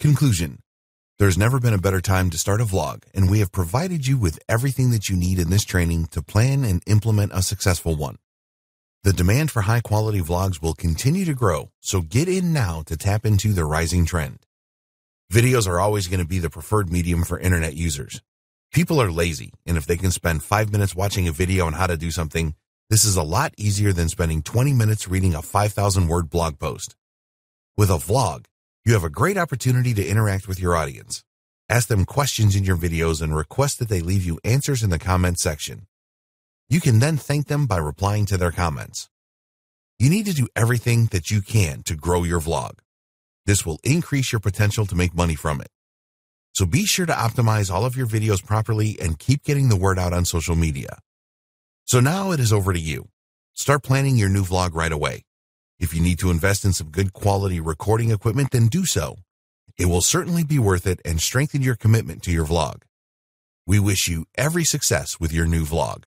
Conclusion. There's never been a better time to start a vlog, and we have provided you with everything that you need in this training to plan and implement a successful one. The demand for high-quality vlogs will continue to grow, so get in now to tap into the rising trend. Videos are always going to be the preferred medium for internet users. People are lazy, and if they can spend 5 minutes watching a video on how to do something, this is a lot easier than spending 20 minutes reading a 5,000-word blog post. With a vlog, you have a great opportunity to interact with your audience. Ask them questions in your videos and request that they leave you answers in the comment section. You can then thank them by replying to their comments. You need to do everything that you can to grow your vlog. This will increase your potential to make money from it. So be sure to optimize all of your videos properly and keep getting the word out on social media. So now it is over to you. Start planning your new vlog right away. If you need to invest in some good quality recording equipment, then do so. It will certainly be worth it and strengthen your commitment to your vlog. We wish you every success with your new vlog.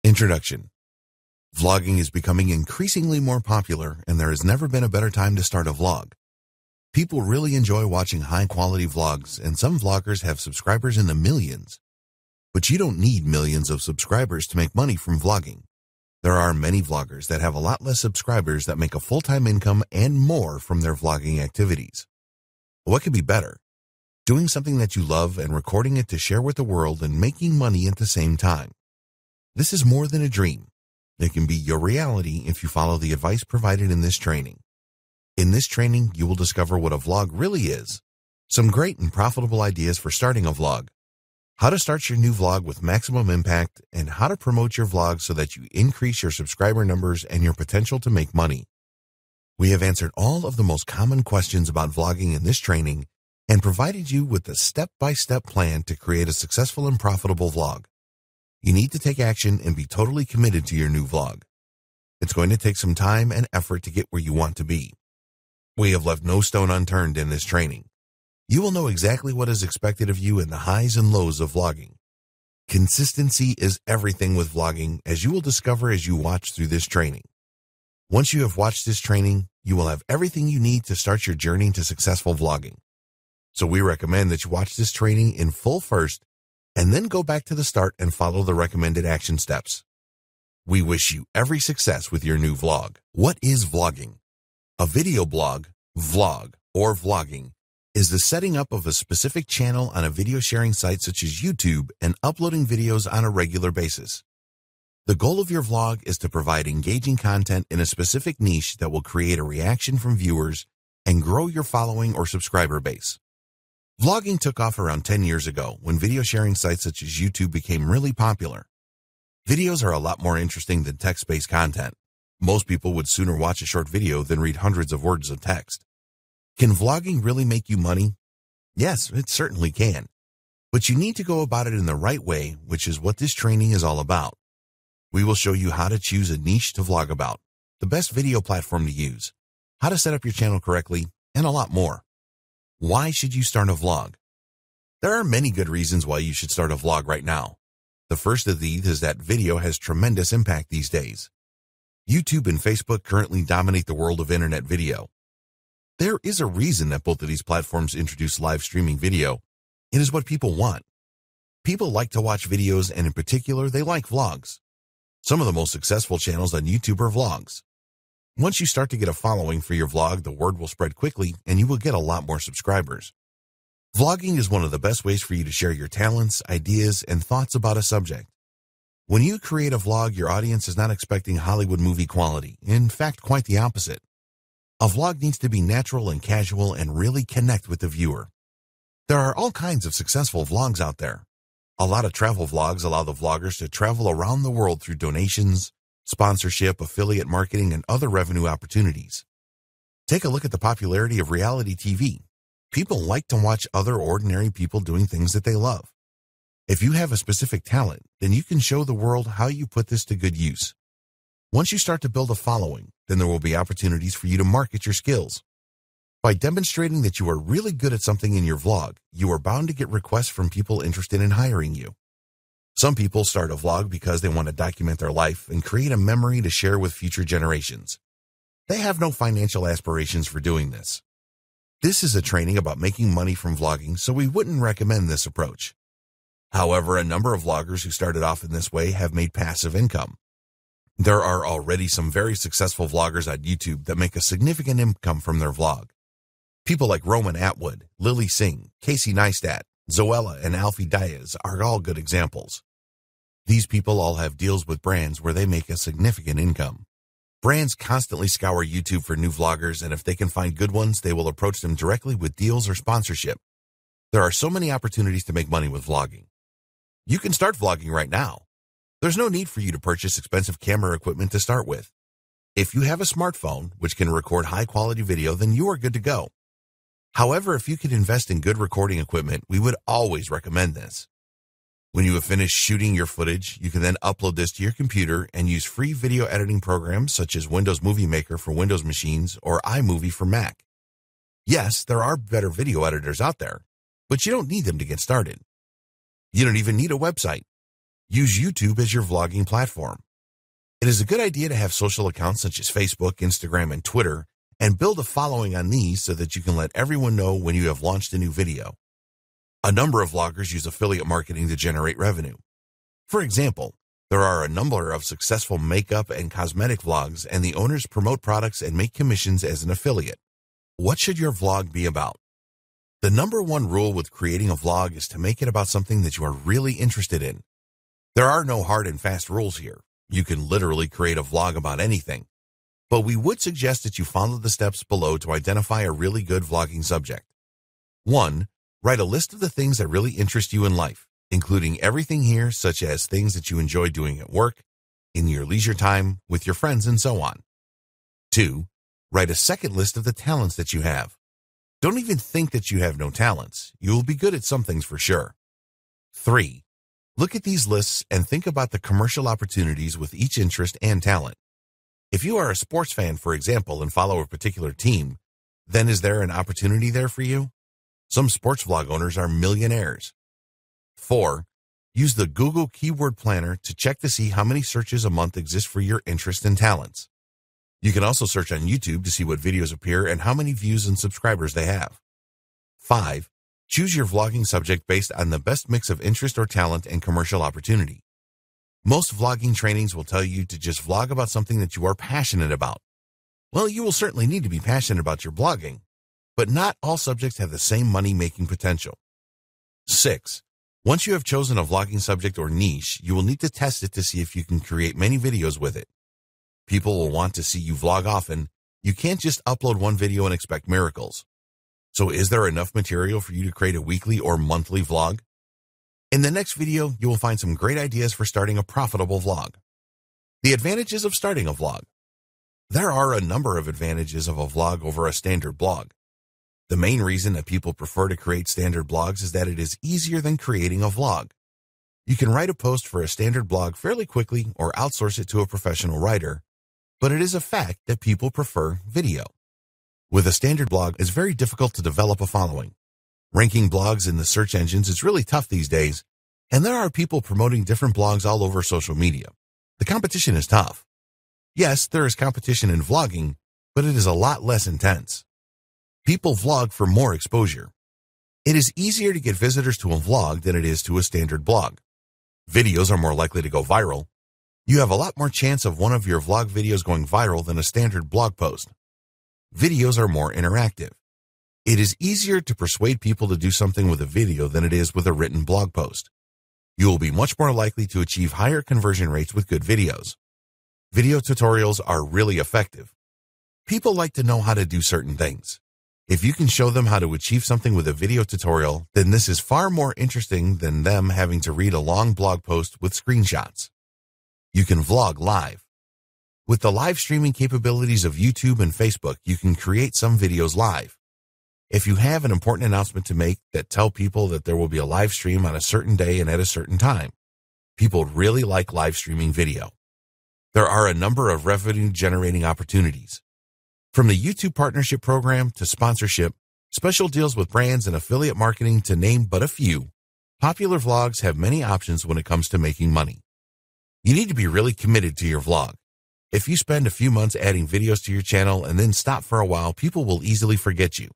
Introduction. Vlogging is becoming increasingly more popular, and there has never been a better time to start a vlog. People really enjoy watching high-quality vlogs, and some vloggers have subscribers in the millions. But you don't need millions of subscribers to make money from vlogging. There are many vloggers that have a lot less subscribers that make a full-time income and more from their vlogging activities. What could be better? Doing something that you love and recording it to share with the world and making money at the same time. This is more than a dream. It can be your reality if you follow the advice provided in this training. In this training, you will discover what a vlog really is, some great and profitable ideas for starting a vlog, how to start your new vlog with maximum impact, and how to promote your vlog so that you increase your subscriber numbers and your potential to make money. We have answered all of the most common questions about vlogging in this training and provided you with a step-by-step plan to create a successful and profitable vlog. You need to take action and be totally committed to your new vlog. It's going to take some time and effort to get where you want to be. We have left no stone unturned in this training. You will know exactly what is expected of you in the highs and lows of vlogging. Consistency is everything with vlogging, as you will discover as you watch through this training. Once you have watched this training, you will have everything you need to start your journey to successful vlogging. So we recommend that you watch this training in full first, and then go back to the start and follow the recommended action steps. We wish you every success with your new vlog. What is vlogging? A video blog, vlog, or vlogging is the setting up of a specific channel on a video sharing site such as YouTube and uploading videos on a regular basis. The goal of your vlog is to provide engaging content in a specific niche that will create a reaction from viewers and grow your following or subscriber base. Vlogging took off around 10 years ago when video sharing sites such as YouTube became really popular. Videos are a lot more interesting than text-based content. Most people would sooner watch a short video than read hundreds of words of text. Can vlogging really make you money? Yes, it certainly can. But you need to go about it in the right way, which is what this training is all about. We will show you how to choose a niche to vlog about, the best video platform to use, how to set up your channel correctly, and a lot more. Why should you start a vlog? There are many good reasons why you should start a vlog right now. The first of these is that video has tremendous impact these days. YouTube and Facebook currently dominate the world of internet video. There is a reason that both of these platforms introduce live streaming video. It is what people want. People like to watch videos, and in particular, they like vlogs. Some of the most successful channels on YouTube are vlogs. Once you start to get a following for your vlog, the word will spread quickly and you will get a lot more subscribers. Vlogging is one of the best ways for you to share your talents, ideas, and thoughts about a subject. When you create a vlog, your audience is not expecting Hollywood movie quality. In fact, quite the opposite. A vlog needs to be natural and casual and really connect with the viewer. There are all kinds of successful vlogs out there. A lot of travel vlogs allow the vloggers to travel around the world through donations, sponsorship, affiliate marketing, and other revenue opportunities. Take a look at the popularity of reality TV. People like to watch other ordinary people doing things that they love. If you have a specific talent, then you can show the world how you put this to good use. Once you start to build a following, then there will be opportunities for you to market your skills. By demonstrating that you are really good at something in your vlog, you are bound to get requests from people interested in hiring you. Some people start a vlog because they want to document their life and create a memory to share with future generations. They have no financial aspirations for doing this. This is a training about making money from vlogging, so we wouldn't recommend this approach. However, a number of vloggers who started off in this way have made passive income. There are already some very successful vloggers on YouTube that make a significant income from their vlog. People like Roman Atwood, Lily Singh, Casey Neistat, Zoella, and Alfie Diaz are all good examples. These people all have deals with brands where they make a significant income. Brands constantly scour YouTube for new vloggers, and if they can find good ones, they will approach them directly with deals or sponsorship. There are so many opportunities to make money with vlogging. You can start vlogging right now. There's no need for you to purchase expensive camera equipment to start with. If you have a smartphone, which can record high-quality video, then you are good to go. However, if you could invest in good recording equipment, we would always recommend this. When you have finished shooting your footage, you can then upload this to your computer and use free video editing programs such as Windows Movie Maker for Windows machines or iMovie for Mac. Yes, there are better video editors out there, but you don't need them to get started. You don't even need a website. Use YouTube as your vlogging platform. It is a good idea to have social accounts such as Facebook, Instagram, and Twitter, and build a following on these so that you can let everyone know when you have launched a new video. A number of vloggers use affiliate marketing to generate revenue. For example, there are a number of successful makeup and cosmetic vlogs, and the owners promote products and make commissions as an affiliate. What should your vlog be about? The number one rule with creating a vlog is to make it about something that you are really interested in. There are no hard and fast rules here. You can literally create a vlog about anything. But we would suggest that you follow the steps below to identify a really good vlogging subject. 1. Write a list of the things that really interest you in life, including everything here such as things that you enjoy doing at work, in your leisure time, with your friends, and so on. 2. Write a second list of the talents that you have. Don't even think that you have no talents. You will be good at some things for sure. 3. Look at these lists and think about the commercial opportunities with each interest and talent. If you are a sports fan, for example, and follow a particular team, then is there an opportunity there for you? Some sports vlog owners are millionaires. 4. Use the Google Keyword Planner to check to see how many searches a month exist for your interests and talents. You can also search on YouTube to see what videos appear and how many views and subscribers they have. 5. Choose your vlogging subject based on the best mix of interest or talent and commercial opportunity. Most vlogging trainings will tell you to just vlog about something that you are passionate about. Well, you will certainly need to be passionate about your blogging, but not all subjects have the same money-making potential. 6. Once you have chosen a vlogging subject or niche, you will need to test it to see if you can create many videos with it. People will want to see you vlog often. You can't just upload one video and expect miracles. So is there enough material for you to create a weekly or monthly vlog? In the next video, you will find some great ideas for starting a profitable vlog. The advantages of starting a vlog. There are a number of advantages of a vlog over a standard blog. The main reason that people prefer to create standard blogs is that it is easier than creating a vlog. You can write a post for a standard blog fairly quickly or outsource it to a professional writer, but it is a fact that people prefer video. With a standard blog, it's very difficult to develop a following. Ranking blogs in the search engines is really tough these days, and there are people promoting different blogs all over social media. The competition is tough. Yes, there is competition in vlogging, but it is a lot less intense. People vlog for more exposure. It is easier to get visitors to a vlog than it is to a standard blog. Videos are more likely to go viral. You have a lot more chance of one of your vlog videos going viral than a standard blog post. Videos are more interactive. It is easier to persuade people to do something with a video than it is with a written blog post. You will be much more likely to achieve higher conversion rates with good videos. Video tutorials are really effective. People like to know how to do certain things. If you can show them how to achieve something with a video tutorial, then this is far more interesting than them having to read a long blog post with screenshots. You can vlog live. With the live streaming capabilities of YouTube and Facebook, you can create some videos live. If you have an important announcement to make that tell people that there will be a live stream on a certain day and at a certain time, people really like live streaming video. There are a number of revenue-generating opportunities. From the YouTube Partnership Program to sponsorship, special deals with brands and affiliate marketing to name but a few, popular vlogs have many options when it comes to making money. You need to be really committed to your vlog. If you spend a few months adding videos to your channel and then stop for a while, people will easily forget you.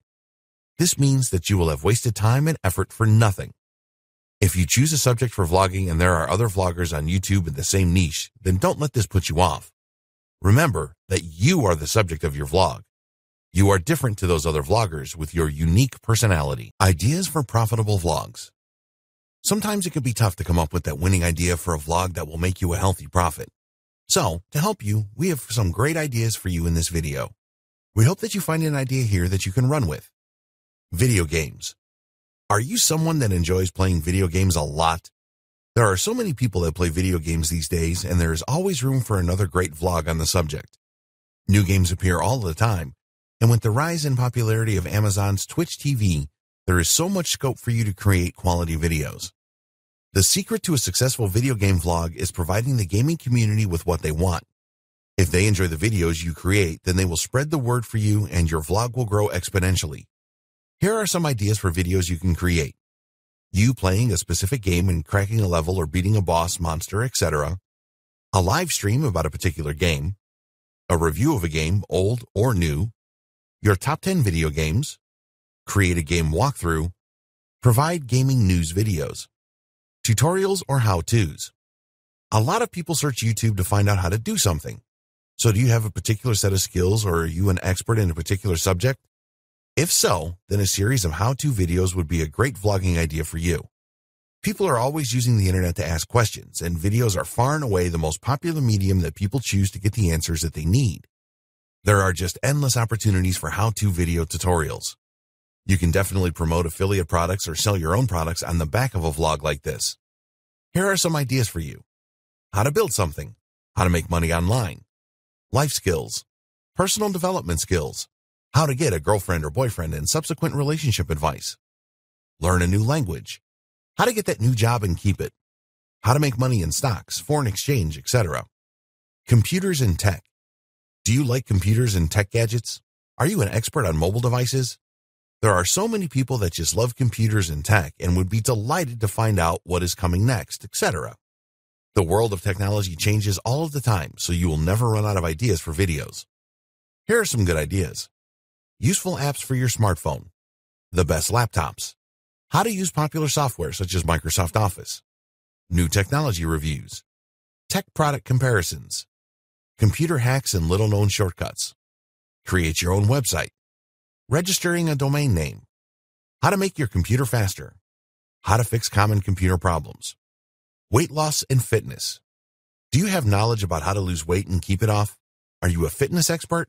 This means that you will have wasted time and effort for nothing. If you choose a subject for vlogging and there are other vloggers on YouTube in the same niche, then don't let this put you off. Remember that you are the subject of your vlog. You are different to those other vloggers with your unique personality. Ideas for profitable vlogs. Sometimes it can be tough to come up with that winning idea for a vlog that will make you a healthy profit. So, to help you, we have some great ideas for you in this video. We hope that you find an idea here that you can run with. Video games. Are you someone that enjoys playing video games a lot? There are so many people that play video games these days, and there is always room for another great vlog on the subject. New games appear all the time, and with the rise in popularity of Amazon's Twitch TV, there is so much scope for you to create quality videos. The secret to a successful video game vlog is providing the gaming community with what they want. If they enjoy the videos you create, then they will spread the word for you and your vlog will grow exponentially. Here are some ideas for videos you can create. You playing a specific game and cracking a level or beating a boss, monster, etc. A live stream about a particular game. A review of a game, old or new. Your top 10 video games. Create a game walkthrough. Provide gaming news videos. Tutorials or how-tos. A lot of people search YouTube to find out how to do something. So do you have a particular set of skills, or are you an expert in a particular subject? If so, then a series of how-to videos would be a great vlogging idea for you. People are always using the internet to ask questions, and videos are far and away the most popular medium that people choose to get the answers that they need. There are just endless opportunities for how-to video tutorials. You can definitely promote affiliate products or sell your own products on the back of a vlog like this. Here are some ideas for you. How to build something. How to make money online. Life skills. Personal development skills. How to get a girlfriend or boyfriend and subsequent relationship advice. Learn a new language. How to get that new job and keep it. How to make money in stocks, foreign exchange, etc. Computers and tech. Do you like computers and tech gadgets? Are you an expert on mobile devices? There are so many people that just love computers and tech and would be delighted to find out what is coming next, etc. The world of technology changes all of the time, so you will never run out of ideas for videos. Here are some good ideas. Useful apps for your smartphone. The best laptops. How to use popular software such as Microsoft Office. New technology reviews. Tech product comparisons. Computer hacks and little-known shortcuts. Create your own website. Registering a domain name. How to make your computer faster. How to fix common computer problems. Weight loss and fitness. Do you have knowledge about how to lose weight and keep it off? Are you a fitness expert?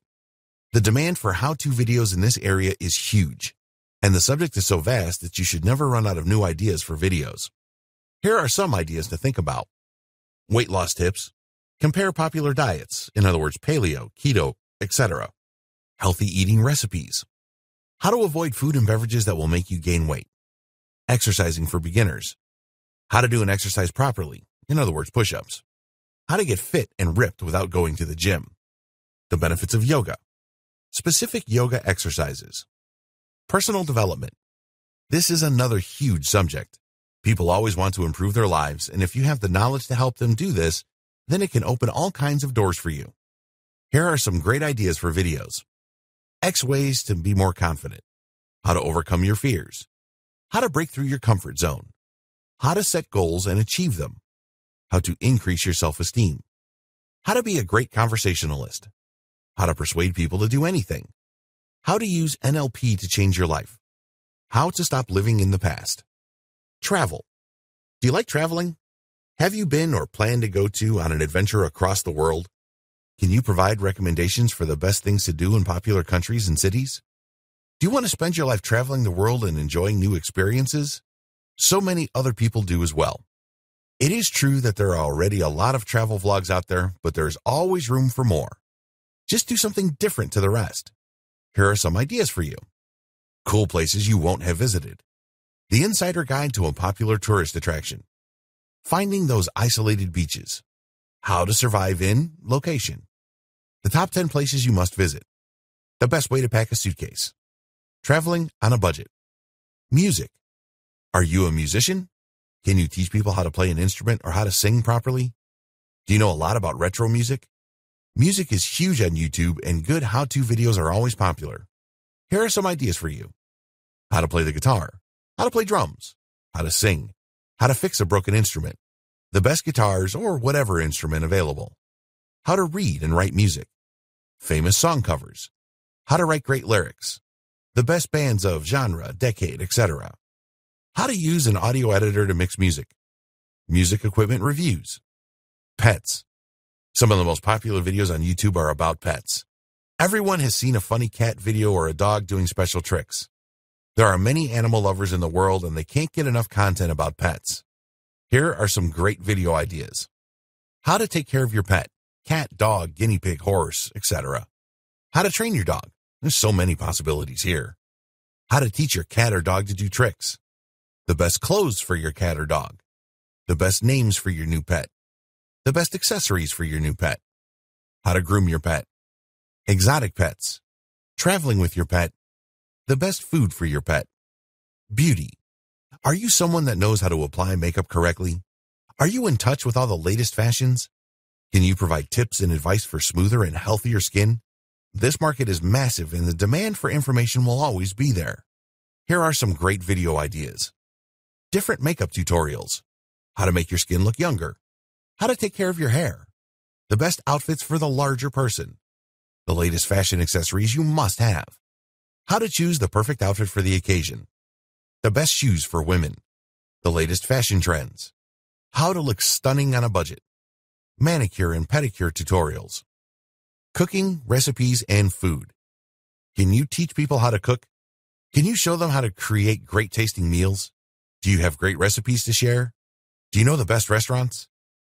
The demand for how-to videos in this area is huge, and the subject is so vast that you should never run out of new ideas for videos. Here are some ideas to think about. Weight loss tips. Compare popular diets, in other words, paleo, keto, etc. Healthy eating recipes. How to avoid food and beverages that will make you gain weight. Exercising for beginners. How to do an exercise properly, in other words, push-ups. How to get fit and ripped without going to the gym. The benefits of yoga. Specific yoga exercises. Personal development. This is another huge subject. People always want to improve their lives, and if you have the knowledge to help them do this, then it can open all kinds of doors for you. Here are some great ideas for videos. X ways to be more confident. How to overcome your fears. How to break through your comfort zone. How to set goals and achieve them. How to increase your self-esteem. How to be a great conversationalist. How to persuade people to do anything. How to use NLP to change your life. How to stop living in the past. Travel. Do you like traveling? Have you been or plan to go to on an adventure across the world? Can you provide recommendations for the best things to do in popular countries and cities? Do you want to spend your life traveling the world and enjoying new experiences? So many other people do as well. It is true that there are already a lot of travel vlogs out there, but there's always room for more. Just do something different to the rest. Here are some ideas for you. Cool places you won't have visited. The Insider Guide to a popular tourist attraction. Finding those isolated beaches. How to survive in location. The top 10 places you must visit. The best way to pack a suitcase. Traveling on a budget. Music. Are you a musician? Can you teach people how to play an instrument or how to sing properly? Do you know a lot about retro music? Music is huge on YouTube, and good how-to videos are always popular. Here are some ideas for you. How to play the guitar, how to play drums, how to sing, how to fix a broken instrument, the best guitars or whatever instrument available, how to read and write music, famous song covers, how to write great lyrics, the best bands of genre, decade, etc., how to use an audio editor to mix music, music equipment reviews, pets. Some of the most popular videos on YouTube are about pets. Everyone has seen a funny cat video or a dog doing special tricks. There are many animal lovers in the world, and they can't get enough content about pets. Here are some great video ideas. How to take care of your pet, cat, dog, guinea pig, horse, etc. How to train your dog. There's so many possibilities here. How to teach your cat or dog to do tricks. The best clothes for your cat or dog. The best names for your new pet. The best accessories for your new pet. How to groom your pet. Exotic pets. Traveling with your pet. The best food for your pet. Beauty. Are you someone that knows how to apply makeup correctly? Are you in touch with all the latest fashions? Can you provide tips and advice for smoother and healthier skin? This market is massive, and the demand for information will always be there. Here are some great video ideas. Different makeup tutorials. How to make your skin look younger. How to take care of your hair. The best outfits for the larger person. The latest fashion accessories you must have. How to choose the perfect outfit for the occasion. The best shoes for women. The latest fashion trends. How to look stunning on a budget. Manicure and pedicure tutorials. Cooking, recipes, and food. Can you teach people how to cook? Can you show them how to create great tasting meals? Do you have great recipes to share? Do you know the best restaurants?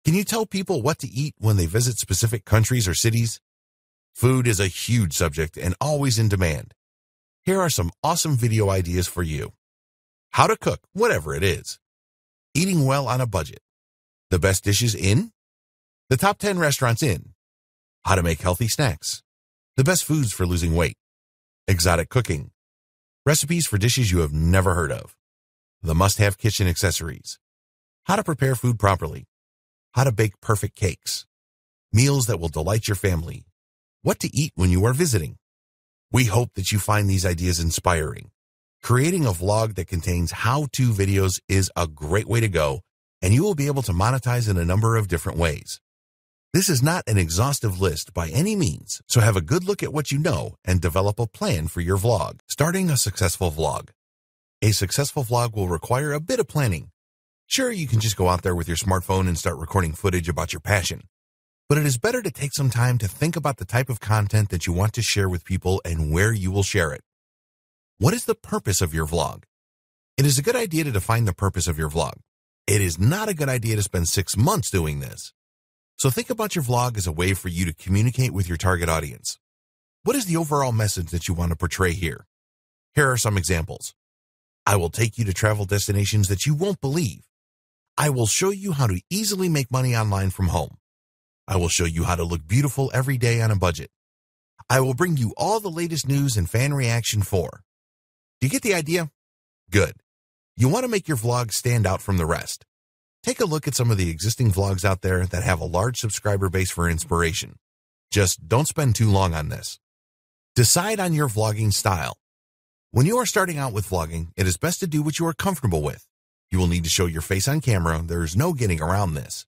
Can you tell people what to eat when they visit specific countries or cities? Food is a huge subject and always in demand. Here are some awesome video ideas for you. How to cook, whatever it is. Eating well on a budget. The best dishes in? The top 10 restaurants in. How to make healthy snacks. The best foods for losing weight. Exotic cooking. Recipes for dishes you have never heard of. The must-have kitchen accessories. How to prepare food properly. How to bake perfect cakes. Meals that will delight your family. What to eat when you are visiting. We hope that you find these ideas inspiring. Creating a vlog that contains how-to videos is a great way to go, and you will be able to monetize in a number of different ways. This is not an exhaustive list by any means, so have a good look at what you know and develop a plan for your vlog. Starting a successful vlog. A successful vlog will require a bit of planning. Sure, you can just go out there with your smartphone and start recording footage about your passion. But it is better to take some time to think about the type of content that you want to share with people and where you will share it. What is the purpose of your vlog? It is a good idea to define the purpose of your vlog. It is not a good idea to spend 6 months doing this. So think about your vlog as a way for you to communicate with your target audience. What is the overall message that you want to portray here? Here are some examples. I will take you to travel destinations that you won't believe. I will show you how to easily make money online from home. I will show you how to look beautiful every day on a budget. I will bring you all the latest news and fan reaction for. Do you get the idea? Good. You want to make your vlog stand out from the rest. Take a look at some of the existing vlogs out there that have a large subscriber base for inspiration. Just don't spend too long on this. Decide on your vlogging style. When you are starting out with vlogging, it is best to do what you are comfortable with. You will need to show your face on camera. There is no getting around this.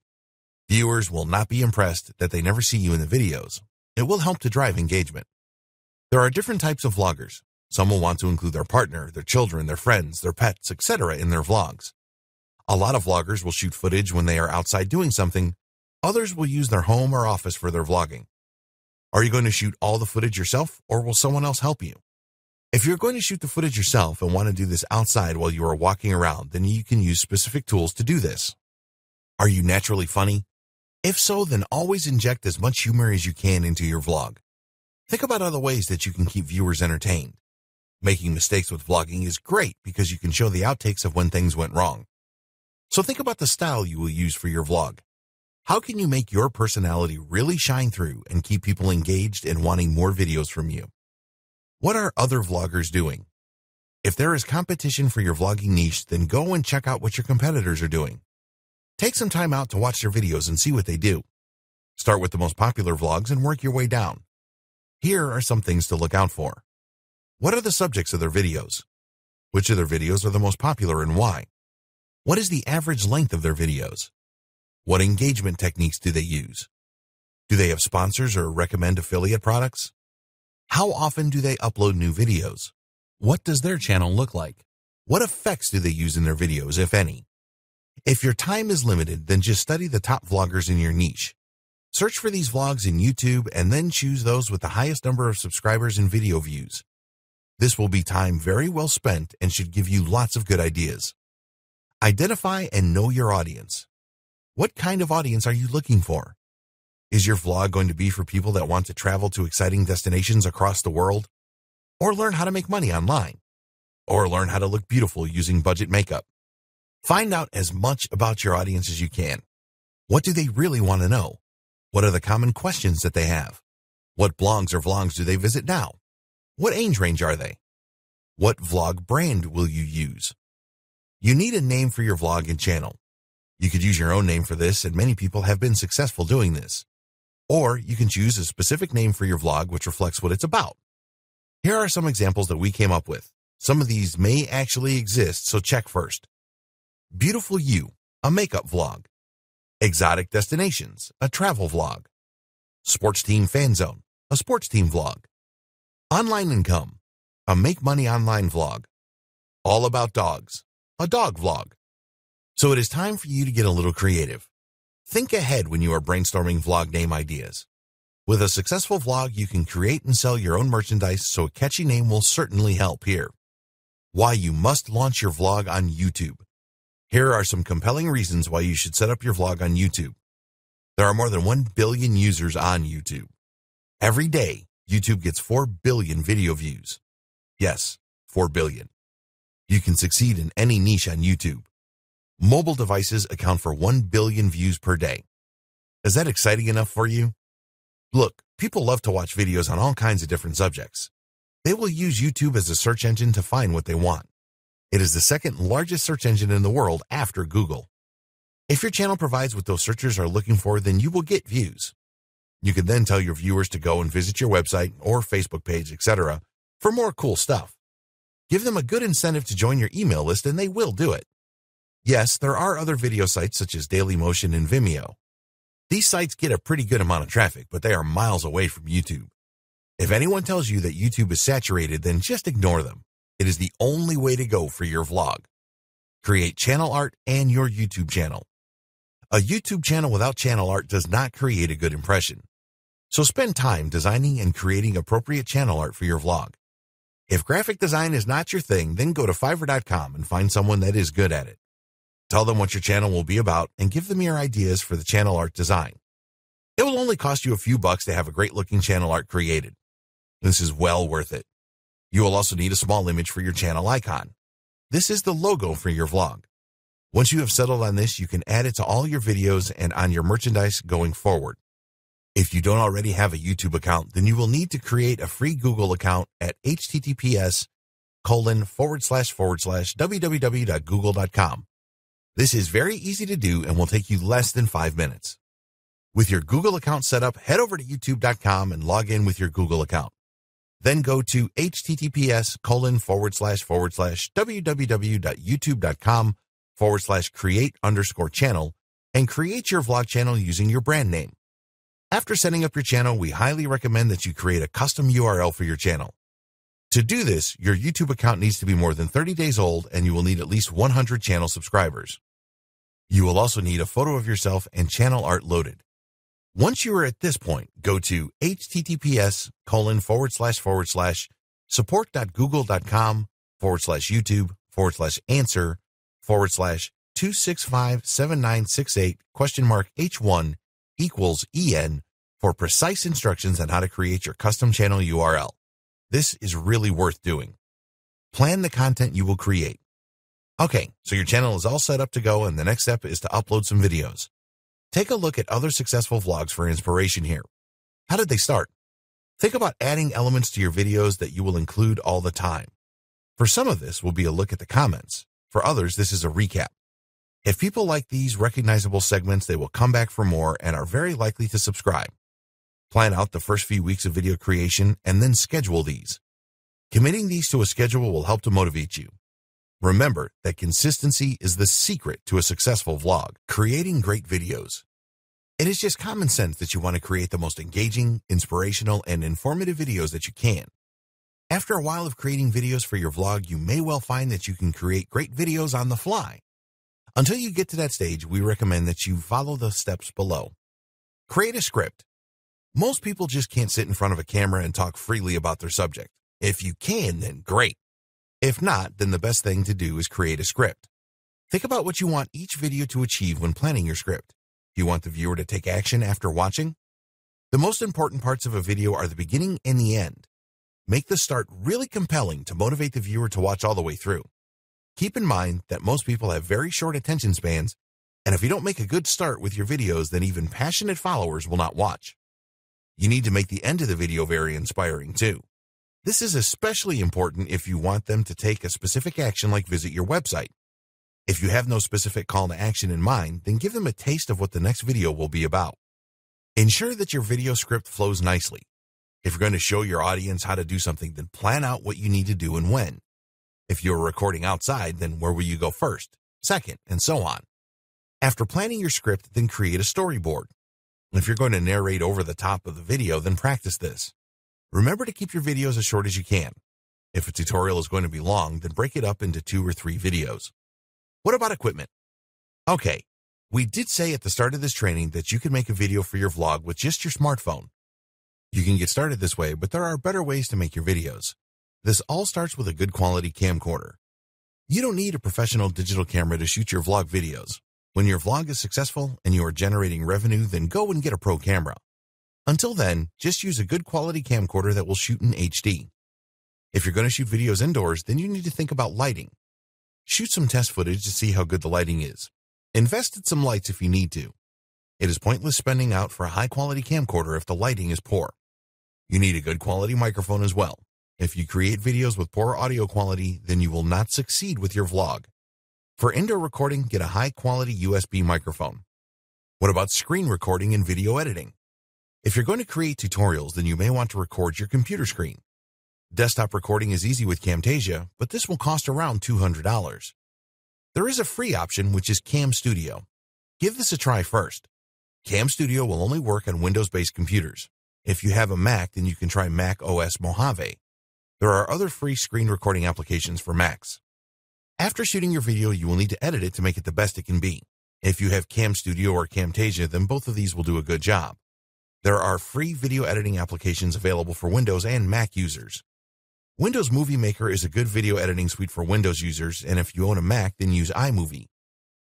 Viewers will not be impressed that they never see you in the videos. It will help to drive engagement. There are different types of vloggers. Some will want to include their partner, their children, their friends, their pets, etc. in their vlogs. A lot of vloggers will shoot footage when they are outside doing something. Others will use their home or office for their vlogging. Are you going to shoot all the footage yourself, or will someone else help you? If you're going to shoot the footage yourself and want to do this outside while you are walking around, then you can use specific tools to do this. Are you naturally funny? If so, then always inject as much humor as you can into your vlog. Think about other ways that you can keep viewers entertained. Making mistakes with vlogging is great because you can show the outtakes of when things went wrong. So think about the style you will use for your vlog. How can you make your personality really shine through and keep people engaged and wanting more videos from you? What are other vloggers doing? If there is competition for your vlogging niche, then go and check out what your competitors are doing. Take some time out to watch their videos and see what they do. Start with the most popular vlogs and work your way down. Here are some things to look out for. What are the subjects of their videos? Which of their videos are the most popular and why? What is the average length of their videos? What engagement techniques do they use? Do they have sponsors or recommend affiliate products? How often do they upload new videos? What does their channel look like? What effects do they use in their videos, if any? If your time is limited, then just study the top vloggers in your niche. Search for these vlogs in YouTube and then choose those with the highest number of subscribers and video views. This will be time very well spent and should give you lots of good ideas. Identify and know your audience. What kind of audience are you looking for? Is your vlog going to be for people that want to travel to exciting destinations across the world? Or learn how to make money online? Or learn how to look beautiful using budget makeup? Find out as much about your audience as you can. What do they really want to know? What are the common questions that they have? What blogs or vlogs do they visit now? What age range are they? What vlog brand will you use? You need a name for your vlog and channel. You could use your own name for this, and many people have been successful doing this. Or you can choose a specific name for your vlog which reflects what it's about. Here are some examples that we came up with. Some of these may actually exist, so check first. Beautiful You, a makeup vlog. Exotic Destinations, a travel vlog. Sports Team Fan Zone, a sports team vlog. Online Income, a make money online vlog. All About Dogs, a dog vlog. So it is time for you to get a little creative. Think ahead when you are brainstorming vlog name ideas. With a successful vlog, you can create and sell your own merchandise, so a catchy name will certainly help here. Why you must launch your vlog on YouTube. Here are some compelling reasons why you should set up your vlog on YouTube. There are more than 1 billion users on YouTube. Every day, YouTube gets 4 billion video views. Yes, 4 billion. You can succeed in any niche on YouTube. Mobile devices account for 1 billion views per day. Is that exciting enough for you? Look, people love to watch videos on all kinds of different subjects. They will use YouTube as a search engine to find what they want. It is the second largest search engine in the world after Google. If your channel provides what those searchers are looking for, then you will get views. You can then tell your viewers to go and visit your website or Facebook page, etc., for more cool stuff. Give them a good incentive to join your email list and they will do it. Yes, there are other video sites such as Dailymotion and Vimeo. These sites get a pretty good amount of traffic, but they are miles away from YouTube. If anyone tells you that YouTube is saturated, then just ignore them. It is the only way to go for your vlog. Create channel art and your YouTube channel. A YouTube channel without channel art does not create a good impression. So spend time designing and creating appropriate channel art for your vlog. If graphic design is not your thing, then go to Fiverr.com and find someone that is good at it. Tell them what your channel will be about and give them your ideas for the channel art design. It will only cost you a few bucks to have a great looking channel art created. This is well worth it. You will also need a small image for your channel icon. This is the logo for your vlog. Once you have settled on this, you can add it to all your videos and on your merchandise going forward. If you don't already have a YouTube account, then you will need to create a free Google account at https://www.google.com. This is very easy to do and will take you less than 5 minutes. With your Google account set up, head over to youtube.com and log in with your Google account. Then go to https://www.youtube.com/create_channel and create your vlog channel using your brand name. After setting up your channel, we highly recommend that you create a custom URL for your channel. To do this, your YouTube account needs to be more than 30 days old and you will need at least 100 channel subscribers. You will also need a photo of yourself and channel art loaded. Once you are at this point, go to https://support.google.com/answer/2657968?H1 for precise instructions on how to create your custom channel URL. This is really worth doing. Plan the content you will create. Okay, so your channel is all set up to go, and the next step is to upload some videos. Take a look at other successful vlogs for inspiration here. How did they start? Think about adding elements to your videos that you will include all the time. For some of this will be a look at the comments. For others, this is a recap. If people like these recognizable segments, they will come back for more and are very likely to subscribe. Plan out the first few weeks of video creation and then schedule these. Committing these to a schedule will help to motivate you. Remember that consistency is the secret to a successful vlog. Creating great videos. It is just common sense that you want to create the most engaging, inspirational, and informative videos that you can. After a while of creating videos for your vlog, you may well find that you can create great videos on the fly. Until you get to that stage, we recommend that you follow the steps below. Create a script. Most people just can't sit in front of a camera and talk freely about their subject. If you can, then great. If not, then the best thing to do is create a script. Think about what you want each video to achieve when planning your script. Do you want the viewer to take action after watching? The most important parts of a video are the beginning and the end. Make the start really compelling to motivate the viewer to watch all the way through. Keep in mind that most people have very short attention spans, and if you don't make a good start with your videos, then even passionate followers will not watch. You need to make the end of the video very inspiring too. This is especially important if you want them to take a specific action like visit your website. If you have no specific call to action in mind, then give them a taste of what the next video will be about. Ensure that your video script flows nicely. If you're going to show your audience how to do something, then plan out what you need to do and when. If you're recording outside, then where will you go first, second, and so on. After planning your script, then create a storyboard. If you're going to narrate over the top of the video, then practice this. Remember to keep your videos as short as you can. If a tutorial is going to be long, then break it up into 2 or 3 videos. What about equipment? Okay, we did say at the start of this training that you can make a video for your vlog with just your smartphone. You can get started this way, but there are better ways to make your videos. This all starts with a good quality camcorder. You don't need a professional digital camera to shoot your vlog videos. When your vlog is successful and you are generating revenue, then go and get a pro camera. Until then, just use a good quality camcorder that will shoot in HD. If you're going to shoot videos indoors, then you need to think about lighting. Shoot some test footage to see how good the lighting is. Invest in some lights if you need to. It is pointless spending out for a high-quality camcorder if the lighting is poor. You need a good quality microphone as well. If you create videos with poor audio quality, then you will not succeed with your vlog. For indoor recording, get a high-quality USB microphone. What about screen recording and video editing? If you're going to create tutorials, then you may want to record your computer screen. Desktop recording is easy with Camtasia, but this will cost around $200. There is a free option, which is Cam Studio. Give this a try first. Cam Studio will only work on Windows-based computers. If you have a Mac, then you can try Mac OS Mojave. There are other free screen recording applications for Macs. After shooting your video, you will need to edit it to make it the best it can be. If you have Cam Studio or Camtasia, then both of these will do a good job. There are free video editing applications available for Windows and Mac users. Windows Movie Maker is a good video editing suite for Windows users, and if you own a Mac, then use iMovie.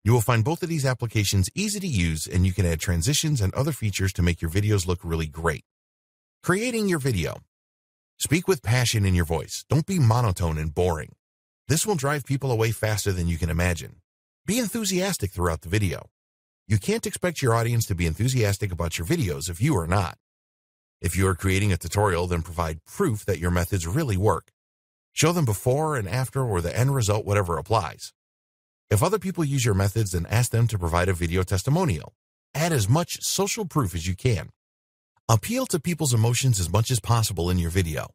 You will find both of these applications easy to use, and you can add transitions and other features to make your videos look really great. Creating your video. Speak with passion in your voice. Don't be monotone and boring. This will drive people away faster than you can imagine. Be enthusiastic throughout the video. You can't expect your audience to be enthusiastic about your videos if you are not. If you are creating a tutorial, then provide proof that your methods really work. Show them before and after or the end result, whatever applies. If other people use your methods, then ask them to provide a video testimonial. Add as much social proof as you can. Appeal to people's emotions as much as possible in your video.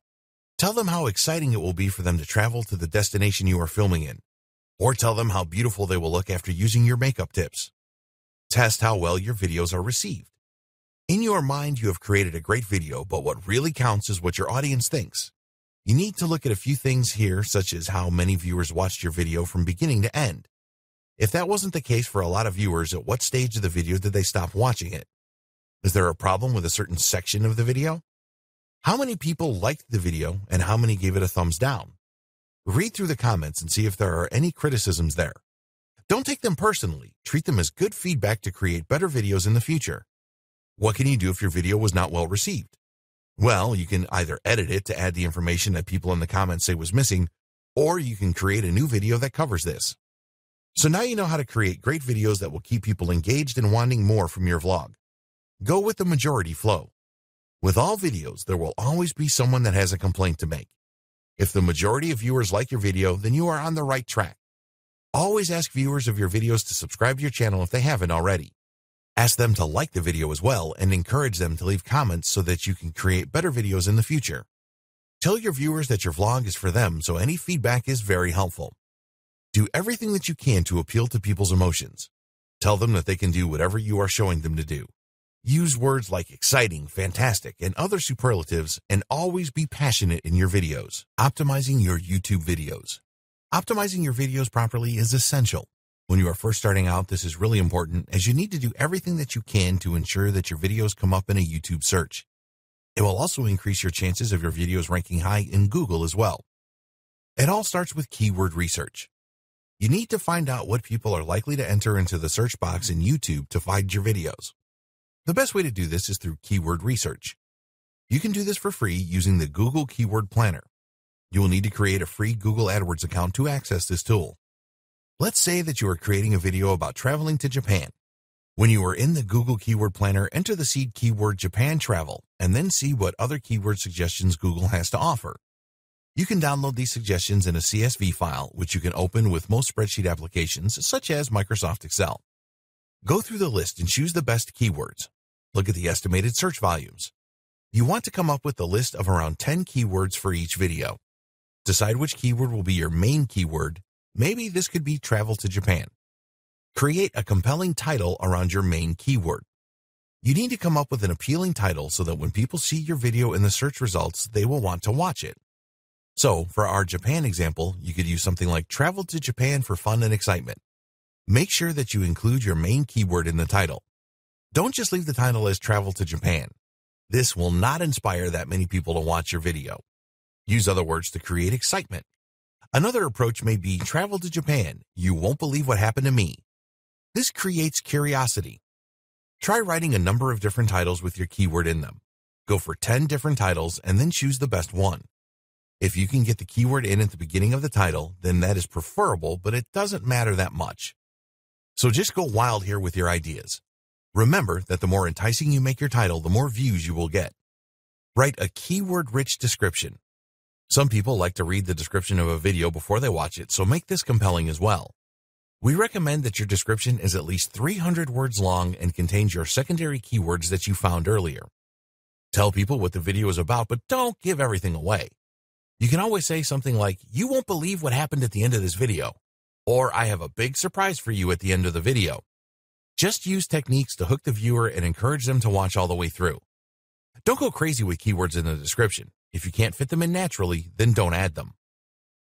Tell them how exciting it will be for them to travel to the destination you are filming in, or tell them how beautiful they will look after using your makeup tips. Test how well your videos are received. In your mind, you have created a great video, but what really counts is what your audience thinks. You need to look at a few things here, such as how many viewers watched your video from beginning to end. If that wasn't the case for a lot of viewers, at what stage of the video did they stop watching it? Is there a problem with a certain section of the video? How many people liked the video and how many gave it a thumbs down? Read through the comments and see if there are any criticisms there. Don't take them personally. Treat them as good feedback to create better videos in the future. What can you do if your video was not well received? Well, you can either edit it to add the information that people in the comments say was missing, or you can create a new video that covers this. So now you know how to create great videos that will keep people engaged and wanting more from your vlog. Go with the majority flow. With all videos, there will always be someone that has a complaint to make. If the majority of viewers like your video, then you are on the right track. Always ask viewers of your videos to subscribe to your channel if they haven't already. Ask them to like the video as well and encourage them to leave comments so that you can create better videos in the future. Tell your viewers that your vlog is for them, so any feedback is very helpful. Do everything that you can to appeal to people's emotions. Tell them that they can do whatever you are showing them to do. Use words like exciting, fantastic, and other superlatives, and always be passionate in your videos. Optimizing your YouTube videos. Optimizing your videos properly is essential. When you are first starting out, this is really important as you need to do everything that you can to ensure that your videos come up in a YouTube search. It will also increase your chances of your videos ranking high in Google as well. It all starts with keyword research. You need to find out what people are likely to enter into the search box in YouTube to find your videos. The best way to do this is through keyword research. You can do this for free using the Google Keyword Planner. You will need to create a free Google AdWords account to access this tool. Let's say that you are creating a video about traveling to Japan. When you are in the Google Keyword Planner, enter the seed keyword Japan travel and then see what other keyword suggestions Google has to offer. You can download these suggestions in a CSV file, which you can open with most spreadsheet applications, such as Microsoft Excel. Go through the list and choose the best keywords. Look at the estimated search volumes. You want to come up with a list of around 10 keywords for each video. Decide which keyword will be your main keyword. Maybe this could be travel to Japan. Create a compelling title around your main keyword. You need to come up with an appealing title so that when people see your video in the search results, they will want to watch it. So, for our Japan example, you could use something like travel to Japan for fun and excitement. Make sure that you include your main keyword in the title. Don't just leave the title as travel to Japan. This will not inspire that many people to watch your video. Use other words to create excitement. Another approach may be travel to Japan. You won't believe what happened to me. This creates curiosity. Try writing a number of different titles with your keyword in them. Go for 10 different titles and then choose the best one. If you can get the keyword in at the beginning of the title, then that is preferable, but it doesn't matter that much. So just go wild here with your ideas. Remember that the more enticing you make your title, the more views you will get. Write a keyword-rich description. Some people like to read the description of a video before they watch it, so make this compelling as well. We recommend that your description is at least 300 words long and contains your secondary keywords that you found earlier. Tell people what the video is about, but don't give everything away. You can always say something like, "You won't believe what happened at the end of this video," or "I have a big surprise for you at the end of the video." Just use techniques to hook the viewer and encourage them to watch all the way through. Don't go crazy with keywords in the description. If you can't fit them in naturally, then don't add them.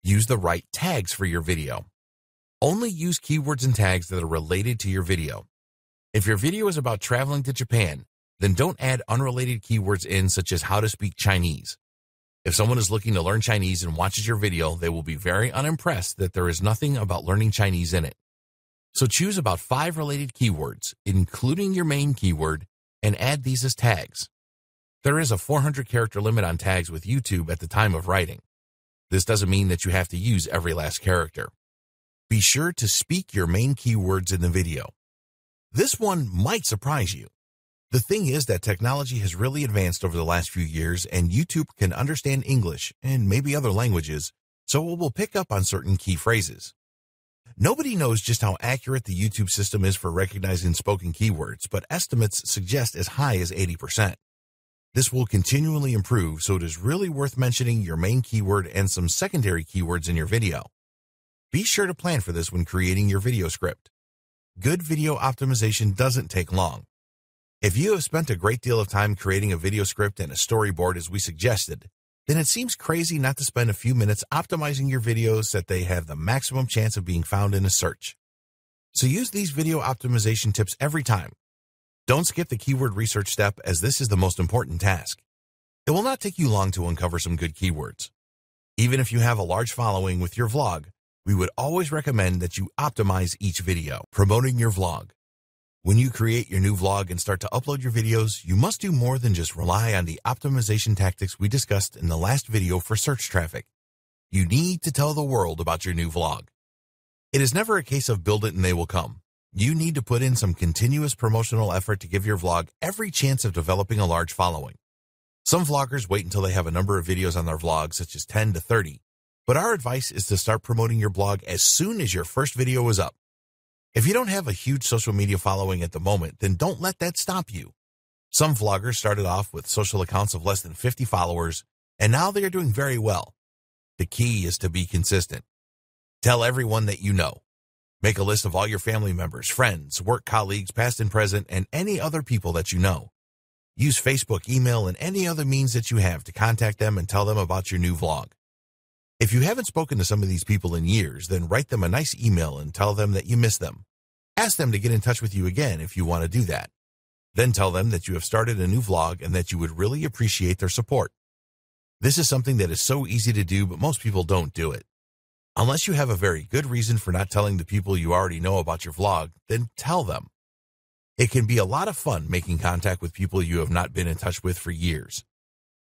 Use the right tags for your video. Only use keywords and tags that are related to your video. If your video is about traveling to Japan, then don't add unrelated keywords in, such as how to speak Chinese. If someone is looking to learn Chinese and watches your video, they will be very unimpressed that there is nothing about learning Chinese in it. So choose about 5 related keywords, including your main keyword, and add these as tags. There is a 400-character limit on tags with YouTube at the time of writing. This doesn't mean that you have to use every last character. Be sure to speak your main keywords in the video. This one might surprise you. The thing is that technology has really advanced over the last few years, and YouTube can understand English and maybe other languages, so it will pick up on certain key phrases. Nobody knows just how accurate the YouTube system is for recognizing spoken keywords, but estimates suggest as high as 80%. This will continually improve, so it is really worth mentioning your main keyword and some secondary keywords in your video. Be sure to plan for this when creating your video script. Good video optimization doesn't take long. If you have spent a great deal of time creating a video script and a storyboard as we suggested, then it seems crazy not to spend a few minutes optimizing your videos so that they have the maximum chance of being found in a search. So use these video optimization tips every time. Don't skip the keyword research step, as this is the most important task. It will not take you long to uncover some good keywords. Even if you have a large following with your vlog, we would always recommend that you optimize each video. Promoting your vlog. When you create your new vlog and start to upload your videos, you must do more than just rely on the optimization tactics we discussed in the last video for search traffic. You need to tell the world about your new vlog. It is never a case of build it and they will come. You need to put in some continuous promotional effort to give your vlog every chance of developing a large following. Some vloggers wait until they have a number of videos on their vlog, such as 10 to 30. But our advice is to start promoting your blog as soon as your first video is up. If you don't have a huge social media following at the moment, then don't let that stop you. Some vloggers started off with social accounts of less than 50 followers, and now they are doing very well. The key is to be consistent. Tell everyone that you know. Make a list of all your family members, friends, work colleagues, past and present, and any other people that you know. Use Facebook, email, and any other means that you have to contact them and tell them about your new vlog. If you haven't spoken to some of these people in years, then write them a nice email and tell them that you miss them. Ask them to get in touch with you again if you want to do that. Then tell them that you have started a new vlog and that you would really appreciate their support. This is something that is so easy to do, but most people don't do it. Unless you have a very good reason for not telling the people you already know about your vlog, then tell them. It can be a lot of fun making contact with people you have not been in touch with for years.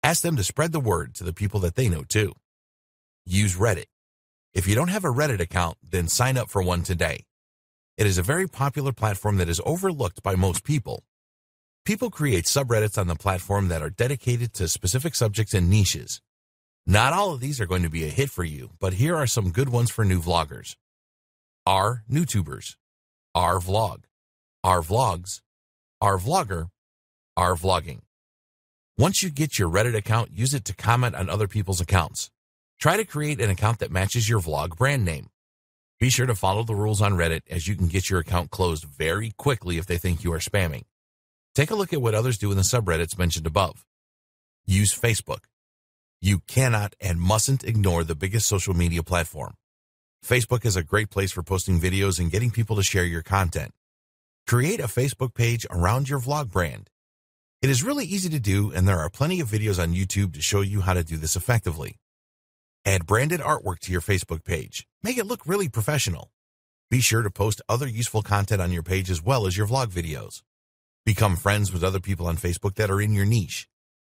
Ask them to spread the word to the people that they know too. Use Reddit. If you don't have a Reddit account, then sign up for one today. It is a very popular platform that is overlooked by most people. People create subreddits on the platform that are dedicated to specific subjects and niches. Not all of these are going to be a hit for you, but here are some good ones for new vloggers. R NewTubers, R Vlog, R Vlogs, R Vlogger, R Vlogging. Once you get your Reddit account, use it to comment on other people's accounts. Try to create an account that matches your vlog brand name. Be sure to follow the rules on Reddit, as you can get your account closed very quickly if they think you are spamming. Take a look at what others do in the subreddits mentioned above. Use Facebook. You cannot and mustn't ignore the biggest social media platform. Facebook is a great place for posting videos and getting people to share your content. Create a Facebook page around your vlog brand. It is really easy to do, and there are plenty of videos on YouTube to show you how to do this effectively. Add branded artwork to your Facebook page. Make it look really professional. Be sure to post other useful content on your page as well as your vlog videos. Become friends with other people on Facebook that are in your niche.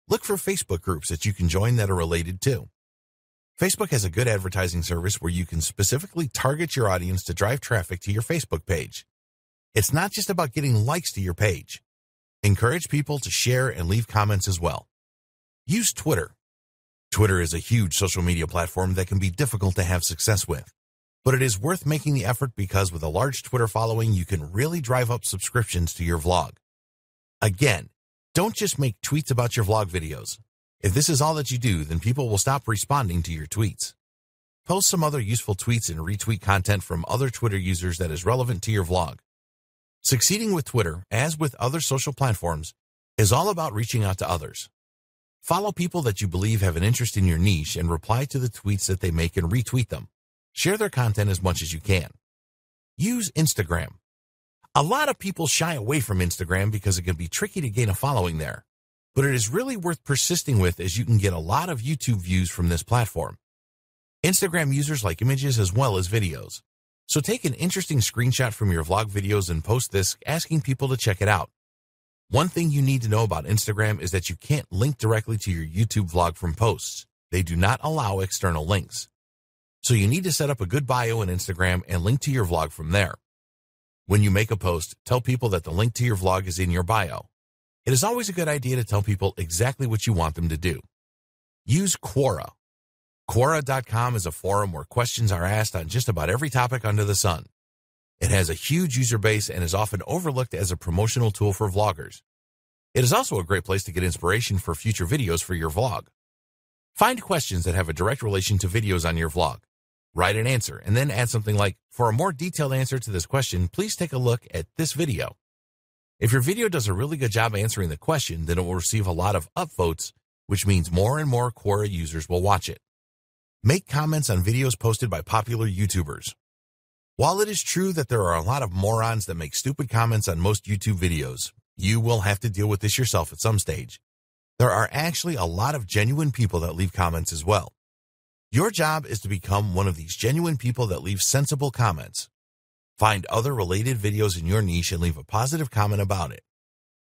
Look for Facebook groups that you can join that are related to. Facebook has a good advertising service where you can specifically target your audience to drive traffic to your Facebook page. It's not just about getting likes to your page. Encourage people to share and leave comments as well. Use Twitter. Twitter is a huge social media platform that can be difficult to have success with. But it is worth making the effort because with a large Twitter following, you can really drive up subscriptions to your vlog. Again, don't just make tweets about your vlog videos. If this is all that you do, then people will stop responding to your tweets. Post some other useful tweets and retweet content from other Twitter users that is relevant to your vlog. Succeeding with Twitter, as with other social platforms, is all about reaching out to others. Follow people that you believe have an interest in your niche and reply to the tweets that they make and retweet them. Share their content as much as you can. Use Instagram. A lot of people shy away from Instagram because it can be tricky to gain a following there. But it is really worth persisting with, as you can get a lot of YouTube views from this platform. Instagram users like images as well as videos. So take an interesting screenshot from your vlog videos and post this, asking people to check it out. One thing you need to know about Instagram is that you can't link directly to your YouTube vlog from posts. They do not allow external links. So you need to set up a good bio on Instagram and link to your vlog from there. When you make a post, tell people that the link to your vlog is in your bio. It is always a good idea to tell people exactly what you want them to do. Use Quora. Quora.com is a forum where questions are asked on just about every topic under the sun. It has a huge user base and is often overlooked as a promotional tool for vloggers. It is also a great place to get inspiration for future videos for your vlog. Find questions that have a direct relation to videos on your vlog. Write an answer and then add something like, "For a more detailed answer to this question, please take a look at this video." If your video does a really good job answering the question, then it will receive a lot of upvotes, which means more and more Quora users will watch it. Make comments on videos posted by popular YouTubers. While it is true that there are a lot of morons that make stupid comments on most YouTube videos, you will have to deal with this yourself at some stage. There are actually a lot of genuine people that leave comments as well. Your job is to become one of these genuine people that leave sensible comments. Find other related videos in your niche and leave a positive comment about it.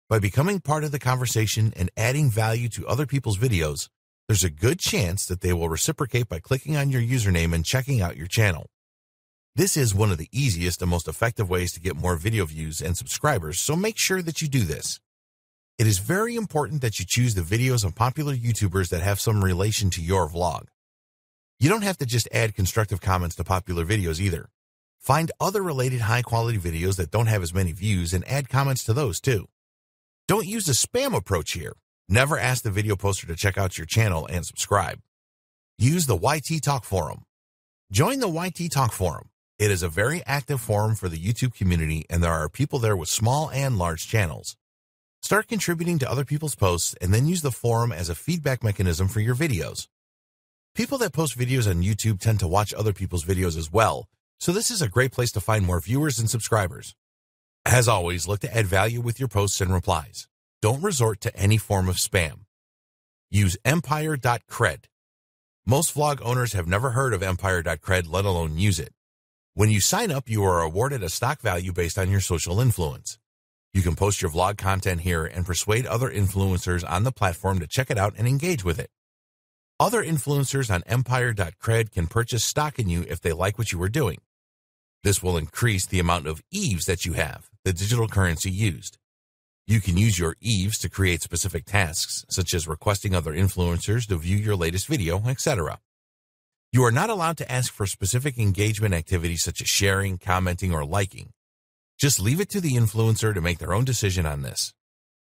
By becoming part of the conversation and adding value to other people's videos, there's a good chance that they will reciprocate by clicking on your username and checking out your channel. This is one of the easiest and most effective ways to get more video views and subscribers, so make sure that you do this. It is very important that you choose the videos of popular YouTubers that have some relation to your vlog. You don't have to just add constructive comments to popular videos either. Find other related high-quality videos that don't have as many views and add comments to those too. Don't use the spam approach here. Never ask the video poster to check out your channel and subscribe. Use the YT Talk Forum. Join the YT Talk Forum. It is a very active forum for the YouTube community, and there are people there with small and large channels. Start contributing to other people's posts and then use the forum as a feedback mechanism for your videos. People that post videos on YouTube tend to watch other people's videos as well, so this is a great place to find more viewers and subscribers. As always, look to add value with your posts and replies. Don't resort to any form of spam. Use empire.cred. Most vlog owners have never heard of empire.cred, let alone use it. When you sign up, you are awarded a stock value based on your social influence. You can post your vlog content here and persuade other influencers on the platform to check it out and engage with it. Other influencers on empire.cred can purchase stock in you if they like what you are doing. This will increase the amount of EVEs that you have, the digital currency used. You can use your EVEs to create specific tasks, such as requesting other influencers to view your latest video, etc. You are not allowed to ask for specific engagement activities such as sharing, commenting, or liking. Just leave it to the influencer to make their own decision on this.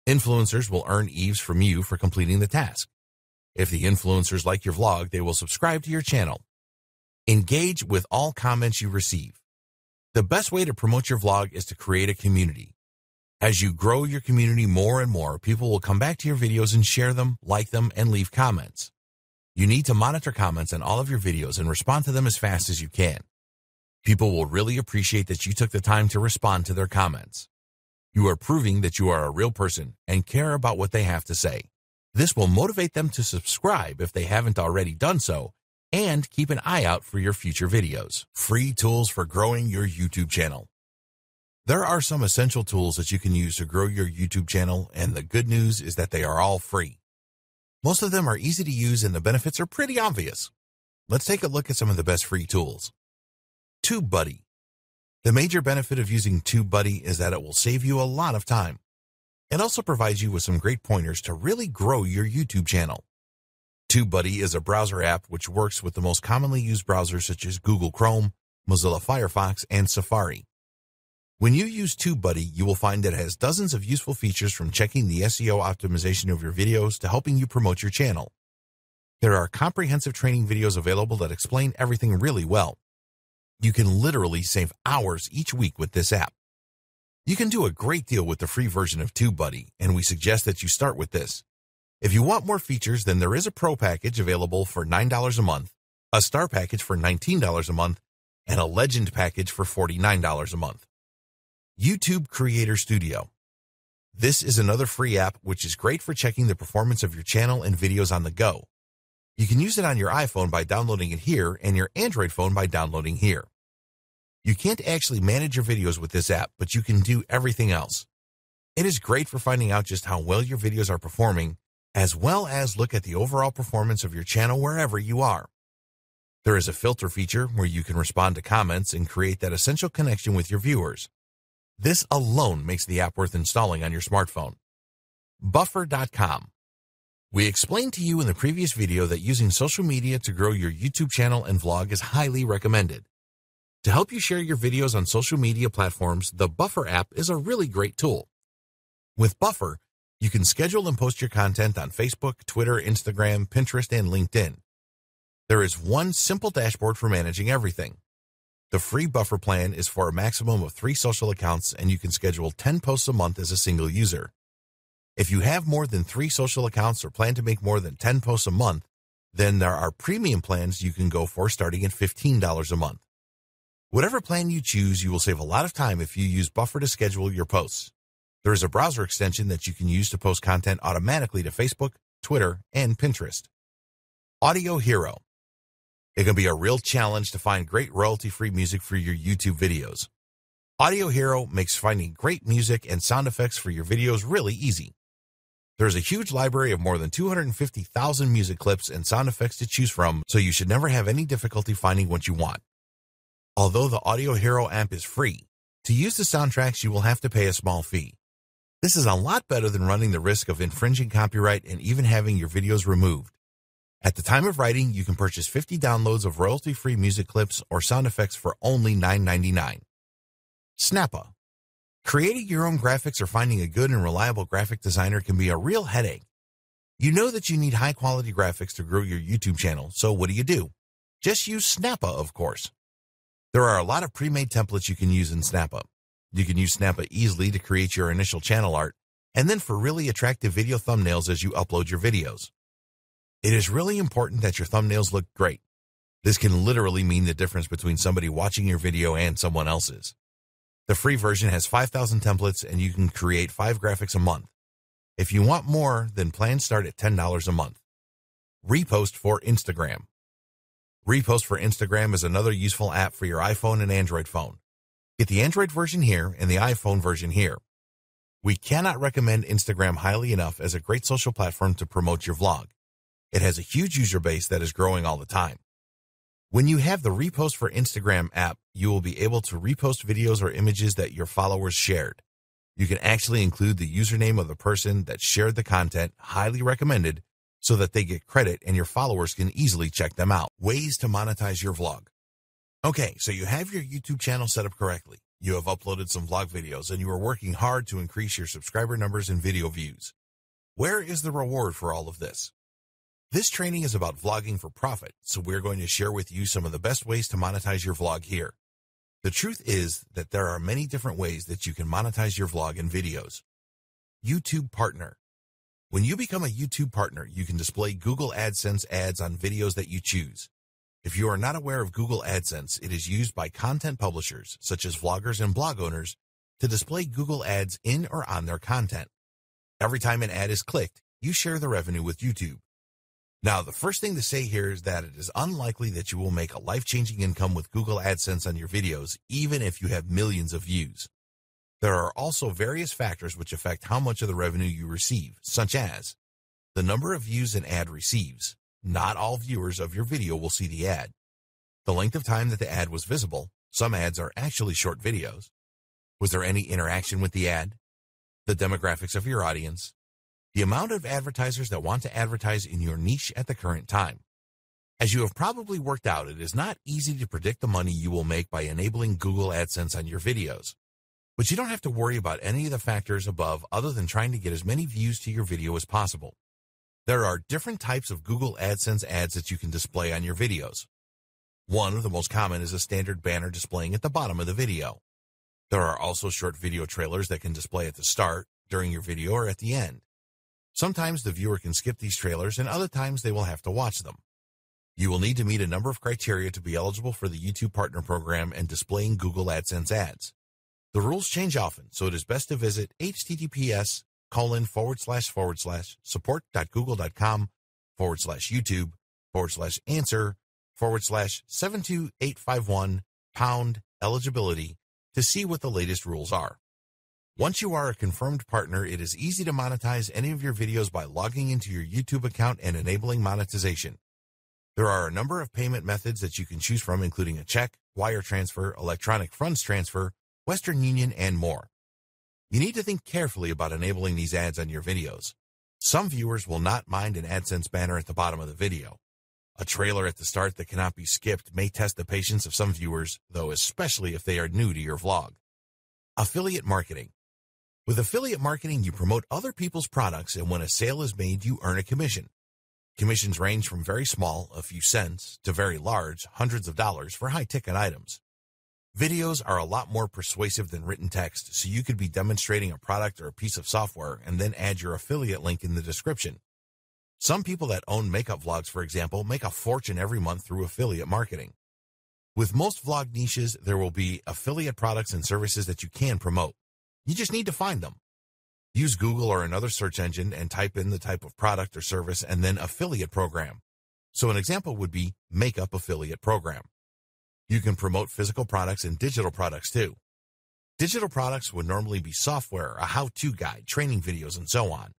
Influencers will earn EVEs from you for completing the task. If the influencers like your vlog, they will subscribe to your channel. Engage with all comments you receive. The best way to promote your vlog is to create a community. As you grow your community more and more, people will come back to your videos and share them, like them, and leave comments. You need to monitor comments on all of your videos and respond to them as fast as you can. People will really appreciate that you took the time to respond to their comments. You are proving that you are a real person and care about what they have to say. This will motivate them to subscribe if they haven't already done so, and keep an eye out for your future videos. Free tools for growing your YouTube channel. There are some essential tools that you can use to grow your YouTube channel, and the good news is that they are all free. Most of them are easy to use and the benefits are pretty obvious. Let's take a look at some of the best free tools. TubeBuddy. The major benefit of using TubeBuddy is that it will save you a lot of time. It also provides you with some great pointers to really grow your YouTube channel. TubeBuddy is a browser app which works with the most commonly used browsers such as Google Chrome, Mozilla Firefox, and Safari. When you use TubeBuddy, you will find that it has dozens of useful features from checking the SEO optimization of your videos to helping you promote your channel. There are comprehensive training videos available that explain everything really well. You can literally save hours each week with this app. You can do a great deal with the free version of TubeBuddy, and we suggest that you start with this. If you want more features, then there is a Pro package available for $9 a month, a Star package for $19 a month, and a Legend package for $49 a month. YouTube Creator Studio. This is another free app which is great for checking the performance of your channel and videos on the go. You can use it on your iPhone by downloading it here and your Android phone by downloading here. You can't actually manage your videos with this app, but you can do everything else. It is great for finding out just how well your videos are performing, as well as look at the overall performance of your channel wherever you are. There is a filter feature where you can respond to comments and create that essential connection with your viewers. This alone makes the app worth installing on your smartphone. Buffer.com. We explained to you in the previous video that using social media to grow your YouTube channel and vlog is highly recommended. To help you share your videos on social media platforms, the Buffer app is a really great tool. With Buffer, you can schedule and post your content on Facebook, Twitter, Instagram, Pinterest, and LinkedIn. There is one simple dashboard for managing everything. The free Buffer plan is for a maximum of 3 social accounts, and you can schedule 10 posts a month as a single user. If you have more than 3 social accounts or plan to make more than 10 posts a month, then there are premium plans you can go for starting at $15 a month. Whatever plan you choose, you will save a lot of time if you use Buffer to schedule your posts. There is a browser extension that you can use to post content automatically to Facebook, Twitter, and Pinterest. Audio Hero. It can be a real challenge to find great royalty-free music for your YouTube videos. Audio Hero makes finding great music and sound effects for your videos really easy. There's a huge library of more than 250,000 music clips and sound effects to choose from, so you should never have any difficulty finding what you want. Although the Audio Hero app is free, to use the soundtracks you will have to pay a small fee. This is a lot better than running the risk of infringing copyright and even having your videos removed. At the time of writing, you can purchase 50 downloads of royalty-free music clips or sound effects for only $9.99. Snappa. Creating your own graphics or finding a good and reliable graphic designer can be a real headache. You know that you need high-quality graphics to grow your YouTube channel, so what do? Just use Snappa, of course. There are a lot of pre-made templates you can use in Snappa. You can use Snappa easily to create your initial channel art, and then for really attractive video thumbnails as you upload your videos. It is really important that your thumbnails look great. This can literally mean the difference between somebody watching your video and someone else's. The free version has 5,000 templates, and you can create 5 graphics a month. If you want more, then plans start at $10 a month. Repost for Instagram. Repost for Instagram is another useful app for your iPhone and Android phone. Get the Android version here and the iPhone version here. We cannot recommend Instagram highly enough as a great social platform to promote your vlog. It has a huge user base that is growing all the time. When you have the Repost for Instagram app, you will be able to repost videos or images that your followers shared. You can actually include the username of the person that shared the content, highly recommended, so that they get credit and your followers can easily check them out. Ways to monetize your vlog. Okay, so you have your YouTube channel set up correctly. You have uploaded some vlog videos and you are working hard to increase your subscriber numbers and video views. Where is the reward for all of this? This training is about vlogging for profit, so we're going to share with you some of the best ways to monetize your vlog here. The truth is that there are many different ways that you can monetize your vlog and videos. YouTube Partner. When you become a YouTube partner, you can display Google AdSense ads on videos that you choose. If you are not aware of Google AdSense, it is used by content publishers, such as vloggers and blog owners, to display Google ads in or on their content. Every time an ad is clicked, you share the revenue with YouTube. Now, the first thing to say here is that it is unlikely that you will make a life-changing income with Google AdSense on your videos, even if you have millions of views. There are also various factors which affect how much of the revenue you receive, such as the number of views an ad receives. Not all viewers of your video will see the ad. The length of time that the ad was visible. Some ads are actually short videos. Was there any interaction with the ad? The demographics of your audience. The amount of advertisers that want to advertise in your niche at the current time. As you have probably worked out, it is not easy to predict the money you will make by enabling Google AdSense on your videos. But you don't have to worry about any of the factors above other than trying to get as many views to your video as possible. There are different types of Google AdSense ads that you can display on your videos. One of the most common is a standard banner displaying at the bottom of the video. There are also short video trailers that can display at the start, during your video, or at the end. Sometimes the viewer can skip these trailers, and other times they will have to watch them. You will need to meet a number of criteria to be eligible for the YouTube Partner Program and displaying Google AdSense ads. The rules change often, so it is best to visit https://support.google.com/answer/72851 to see what the latest rules are. Once you are a confirmed partner, it is easy to monetize any of your videos by logging into your YouTube account and enabling monetization. There are a number of payment methods that you can choose from, including a check, wire transfer, electronic funds transfer, Western Union, and more. You need to think carefully about enabling these ads on your videos. Some viewers will not mind an AdSense banner at the bottom of the video. A trailer at the start that cannot be skipped may test the patience of some viewers, though especially if they are new to your vlog. Affiliate marketing. With affiliate marketing, you promote other people's products, and when a sale is made, you earn a commission. Commissions range from very small, a few cents, to very large, hundreds of dollars for high-ticket items. Videos are a lot more persuasive than written text, so you could be demonstrating a product or a piece of software and then add your affiliate link in the description. Some people that own makeup vlogs, for example, make a fortune every month through affiliate marketing. With most vlog niches, there will be affiliate products and services that you can promote. You just need to find them. Use Google or another search engine and type in the type of product or service and then affiliate program. So an example would be makeup affiliate program. You can promote physical products and digital products too. Digital products would normally be software, a how-to guide, training videos, and so on.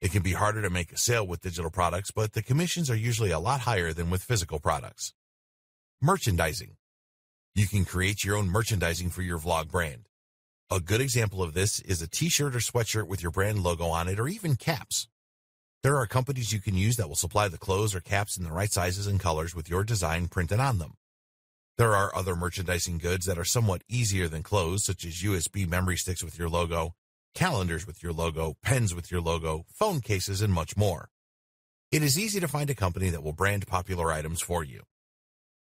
It can be harder to make a sale with digital products, but the commissions are usually a lot higher than with physical products. Merchandising. You can create your own merchandising for your vlog brand. A good example of this is a t-shirt or sweatshirt with your brand logo on it, or even caps. There are companies you can use that will supply the clothes or caps in the right sizes and colors with your design printed on them. There are other merchandising goods that are somewhat easier than clothes, such as USB memory sticks with your logo, calendars with your logo, pens with your logo, phone cases, and much more. It is easy to find a company that will brand popular items for you.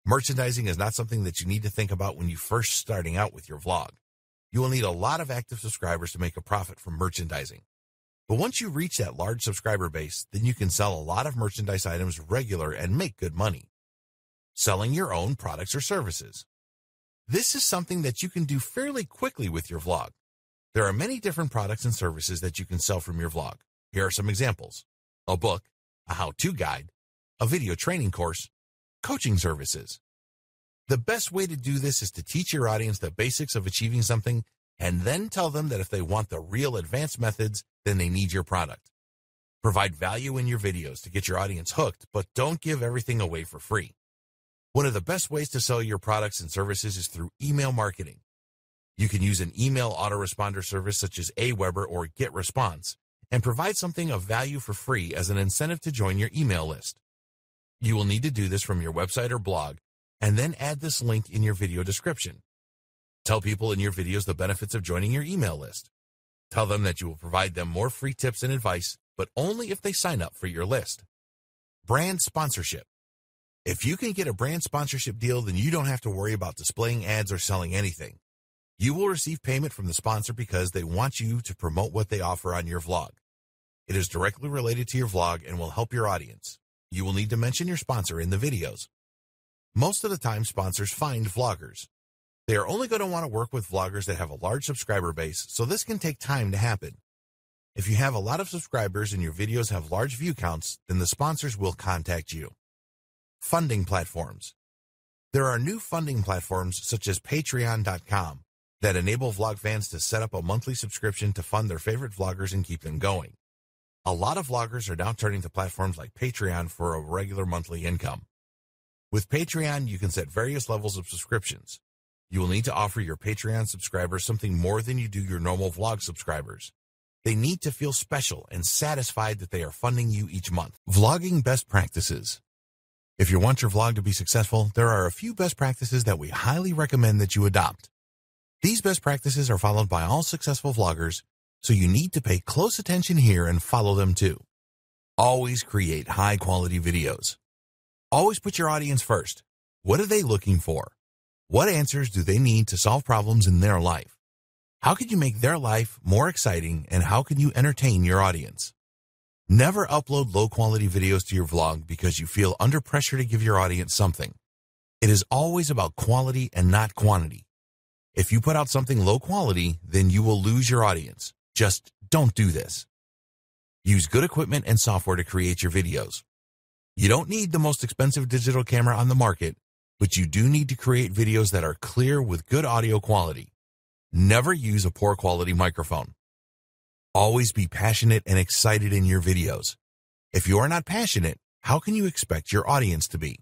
Merchandising is not something that you need to think about when you're first starting out with your vlog. You will need a lot of active subscribers to make a profit from merchandising. But once you reach that large subscriber base, then you can sell a lot of merchandise items regular and make good money. Selling your own products or services. This is something that you can do fairly quickly with your vlog. There are many different products and services that you can sell from your vlog. Here are some examples: a book, a how-to guide, a video training course, coaching services. The best way to do this is to teach your audience the basics of achieving something and then tell them that if they want the real advanced methods, then they need your product. Provide value in your videos to get your audience hooked, but don't give everything away for free. One of the best ways to sell your products and services is through email marketing. You can use an email autoresponder service such as Aweber or GetResponse and provide something of value for free as an incentive to join your email list. You will need to do this from your website or blog and then add this link in your video description. Tell people in your videos the benefits of joining your email list. Tell them that you will provide them more free tips and advice, but only if they sign up for your list. Brand sponsorship. If you can get a brand sponsorship deal, then you don't have to worry about displaying ads or selling anything. You will receive payment from the sponsor because they want you to promote what they offer on your vlog. It is directly related to your vlog and will help your audience. You will need to mention your sponsor in the videos. Most of the time, sponsors find vloggers. They are only going to want to work with vloggers that have a large subscriber base, so this can take time to happen. If you have a lot of subscribers and your videos have large view counts, then the sponsors will contact you. Funding platforms. There are new funding platforms such as Patreon.com that enable vlog fans to set up a monthly subscription to fund their favorite vloggers and keep them going. A lot of vloggers are now turning to platforms like Patreon for a regular monthly income. With Patreon, you can set various levels of subscriptions. You will need to offer your Patreon subscribers something more than you do your normal vlog subscribers. They need to feel special and satisfied that they are funding you each month. Vlogging best practices. If you want your vlog to be successful, there are a few best practices that we highly recommend that you adopt. These best practices are followed by all successful vloggers, so you need to pay close attention here and follow them too. Always create high-quality videos. Always put your audience first. What are they looking for? What answers do they need to solve problems in their life? How can you make their life more exciting, and how can you entertain your audience? Never upload low-quality videos to your vlog because you feel under pressure to give your audience something. It is always about quality and not quantity. If you put out something low quality, then you will lose your audience. Just don't do this. Use good equipment and software to create your videos. You don't need the most expensive digital camera on the market, but you do need to create videos that are clear with good audio quality. Never use a poor quality microphone. Always be passionate and excited in your videos. If you are not passionate, how can you expect your audience to be?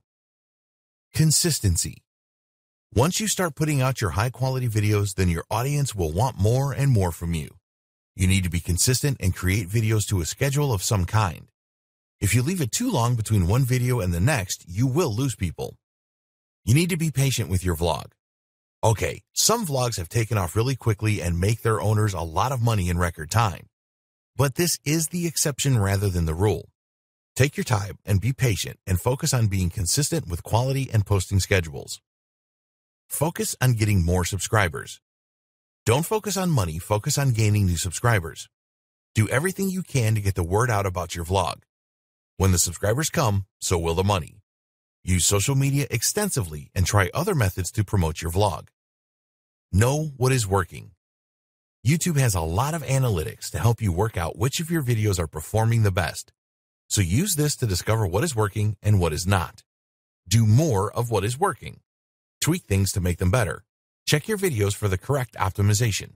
Consistency. Once you start putting out your high-quality videos, then your audience will want more and more from you. You need to be consistent and create videos to a schedule of some kind. If you leave it too long between one video and the next, you will lose people. You need to be patient with your vlog. Okay, some vlogs have taken off really quickly and make their owners a lot of money in record time. But this is the exception rather than the rule. Take your time and be patient and focus on being consistent with quality and posting schedules. Focus on getting more subscribers. Don't focus on money, focus on gaining new subscribers. Do everything you can to get the word out about your vlog. When the subscribers come, so will the money. Use social media extensively and try other methods to promote your vlog. Know what is working. YouTube has a lot of analytics to help you work out which of your videos are performing the best. So use this to discover what is working and what is not. Do more of what is working. Tweak things to make them better. Check your videos for the correct optimization.